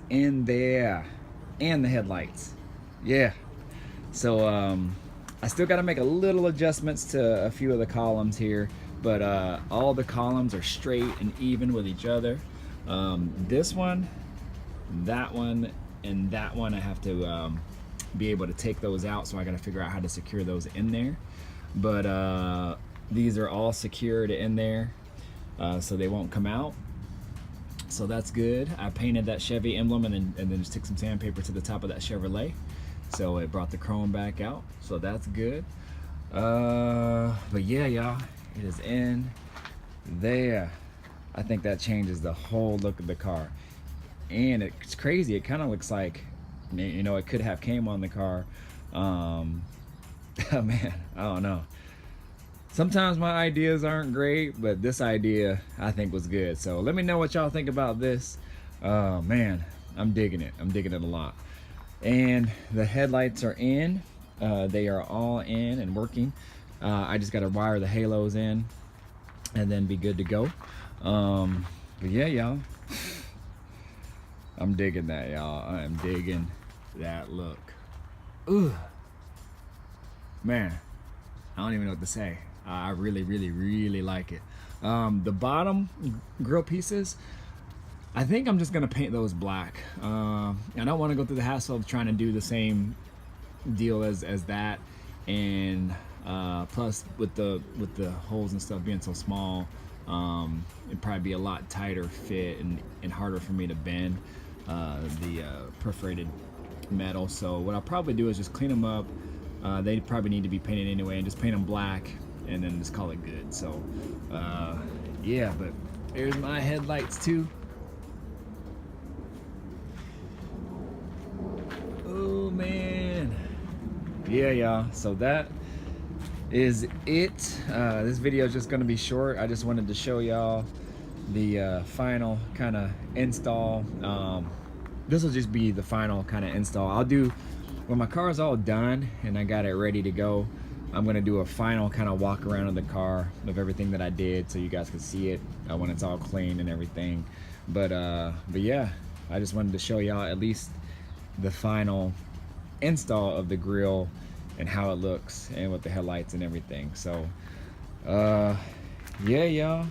in there, and the headlights. Yeah. So I still got to make a little adjustments to a few of the columns here, but all the columns are straight and even with each other. This one, that one, and that one, I have to be able to take those out, so I got to figure out how to secure those in there. But these are all secured in there, so they won't come out. So that's good. I painted that Chevy emblem and then just took some sandpaper to the top of that Chevrolet, so it brought the chrome back out, so that's good. But yeah, y'all, it is in there. I think that changes the whole look of the car, and it's crazy. It kind of looks like, you know, it could have came on the car. Oh man, I don't know. Sometimes my ideas aren't great, but this idea I think was good. So let me know what y'all think about this. Man, I'm digging it. I'm digging it a lot. And the headlights are in. They are all in and working. I just got to wire the halos in and then be good to go. But yeah, y'all, I'm digging that, y'all. I am digging that look. Ooh, man, I don't even know what to say. I really, really, really like it. The bottom grill pieces, I think I'm just gonna paint those black. I don't want to go through the hassle of trying to do the same deal as that, and plus with the holes and stuff being so small, it'd probably be a lot tighter fit and harder for me to bend the perforated metal. So what I'll probably do is just clean them up. They probably need to be painted anyway, and just paint them black and then just call it good. So yeah, but there's my headlights too. Oh man, yeah, y'all, so that is it. This video is just gonna be short. I just wanted to show y'all the final kind of install. This will just be the final kind of install. I'll do, when my car's all done and I got it ready to go, I'm gonna do a final kind of walk around of the car of everything that I did, so you guys can see it when it's all clean and everything. But yeah, I just wanted to show y'all at least the final install of the grill and how it looks, and with the headlights and everything. So yeah, y'all,